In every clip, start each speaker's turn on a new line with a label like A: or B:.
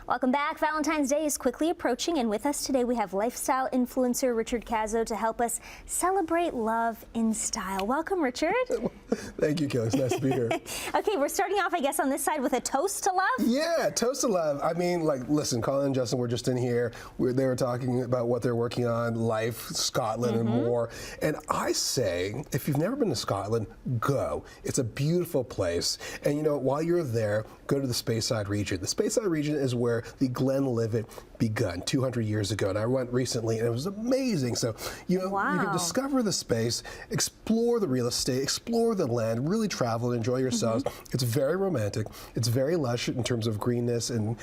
A: Welcome back. Valentine's Day is quickly approaching, and with us today we have lifestyle influencer Richard Cazeau to help us celebrate love in style. Welcome, Richard.
B: Thank you, Kelly. It's nice to be here.
A: Okay, we're starting off, I guess, on this side with a toast to love.
B: Yeah, toast to love. I mean, like, listen, Colin and Justin were just in here. They were talking about what they're working on, life, Scotland, and more. And I say, if you've never been to Scotland, go. It's a beautiful place. And, you know, while you're there, go to the Speyside region. The Speyside region is where the Glenlivet begun 200 years ago, and I went recently and it was amazing. So you know, you can discover the space, explore the real estate, explore the land, really travel and enjoy yourselves. It's very romantic, it's very lush in terms of greenness and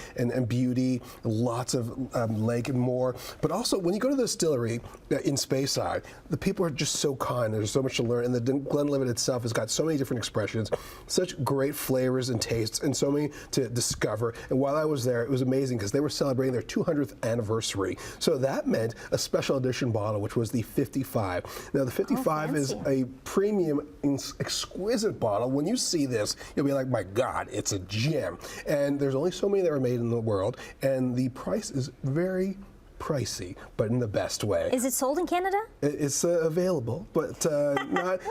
B: beauty, lots of lake and more. But also when you go to the distillery in Speyside, the people are just so kind. There's so much to learn, and the Glenlivet itself has got so many different expressions, such great flavors and tastes, and so many to discover. And while I was there, it was amazing because they were celebrating their 200th anniversary. So that meant a special edition bottle, which was the 55. Now the 55 is a premium, exquisite bottle. When you see this, you'll be like, my God, it's a gem. And there's only so many that are made in the world, and the price is very pricey, but in the best way.
A: Is it sold in Canada?
B: It's available, but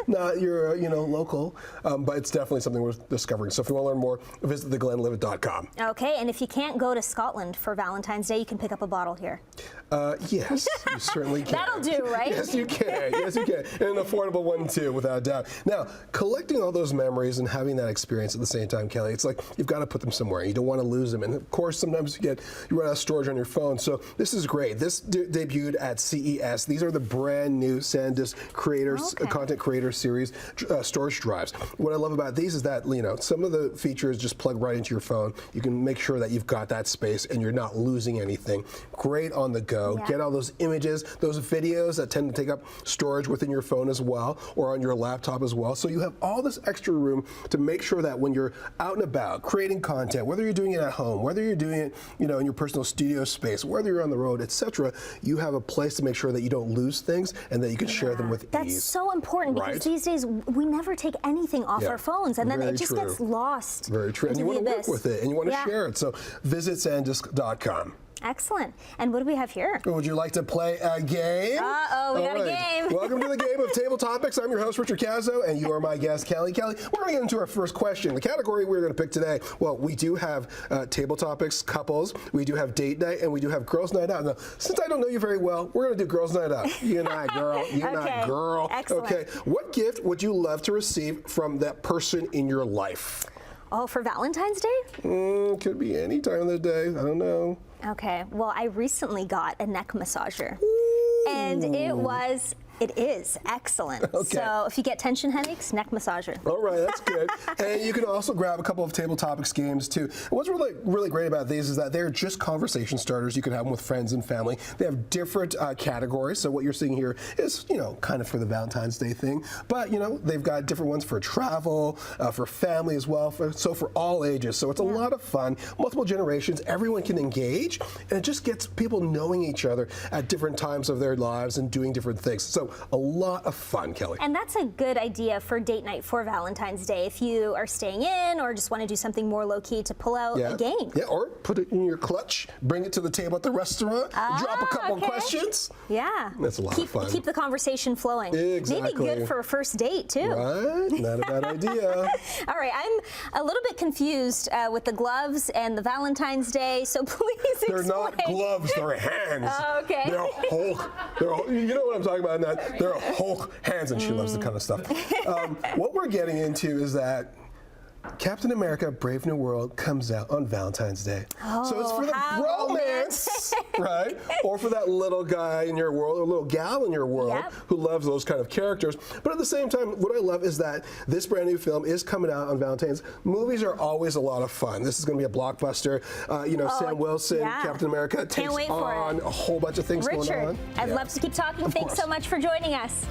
B: not your local. But it's definitely something worth discovering. So if you want to learn more, visit theglenlivet.com.
A: Okay, and if you can't go to Scotland for Valentine's Day, you can pick up a bottle here.
B: Yes, you certainly can.
A: That'll do, right?
B: Yes, you can. Yes, you can. And an affordable one too, without a doubt. Now, collecting all those memories and having that experience at the same time, Kelly, it's like you've got to put them somewhere. You don't want to lose them. And of course, sometimes you run out of storage on your phone. So this is great. This debuted at CES. These are the brand new SanDisk creators, content creator series storage drives. What I love about these is that, you know, some of the features just plug right into your phone. You can make sure that you've got that space and you're not losing anything. Great on the go. Yeah. Get all those images, those videos that tend to take up storage within your phone as well, or on your laptop as well. So you have all this extra room to make sure that when you're out and about creating content, whether you're doing it at home, whether you're doing it, you know, in your personal studio space, whether you're on the road, etc., you have a place to make sure that you don't lose things and that you can share them with ease.
A: That's so important because these days we never take anything off our phones, and then it just gets lost.
B: Very true. And you want to work with it and you want to share it. So visit sandisk.com.
A: Excellent. And what do we have here?
B: Would you like to play a game?
A: Uh-oh, we got a game.
B: Welcome to the game of Table Topics. I'm your host, Richard Cazeau, and you are my guest, Kelly. Kelly, we're going to get into our first question. The category we're going to pick today, well, we do have Table Topics, couples, we do have date night, and we do have girls' night out. Now, since I don't know you very well, we're going to do girls' night out. You and I, girl. You and I, girl.
A: Excellent.
B: Okay. What gift would you love to receive from that person in your life?
A: Oh, for Valentine's Day?
B: Could be any time of the day. I don't know.
A: Okay, well, I recently got a neck massager, and it is excellent. Okay. So if you get tension headaches, neck massager.
B: All right, that's good. And you can also grab a couple of Table Topics games too. And what's really great about these is that they're just conversation starters. You can have them with friends and family. They have different categories. So what you're seeing here is, you know, kind of for the Valentine's Day thing. But, you know, they've got different ones for travel, for family as well, so for all ages. So it's a lot of fun. Multiple generations, everyone can engage, and it just gets people knowing each other at different times of their lives and doing different things. So a lot of fun, Kelly.
A: And that's a good idea for date night for Valentine's Day. If you are staying in or just want to do something more low-key, to pull out a game.
B: Yeah, or put it in your clutch, bring it to the table at the restaurant, drop a couple of questions.
A: Yeah.
B: That's a lot of fun.
A: Keep the conversation flowing.
B: Exactly.
A: Maybe good for a first date, too.
B: Right? Not a bad idea.
A: All right, I'm a little bit confused with the gloves and the Valentine's Day, so please explain.
B: They're not gloves, they're hands.
A: Oh, okay.
B: They're Hulk. You know what I'm talking about? They're Hulk hands, and she loves the kind of stuff. What we're getting into is that Captain America: Brave New World comes out on Valentine's Day.
A: Oh,
B: so it's for the romance, right? Or for that little guy in your world, or little gal in your world who loves those kind of characters. But at the same time, what I love is that this brand new film is coming out on Valentine's. Movies are always a lot of fun. This is going to be a blockbuster. You know, Sam Wilson, Captain America, takes on a whole bunch of things going on.
A: Richard, I'd love to keep talking. Thanks so much for joining us.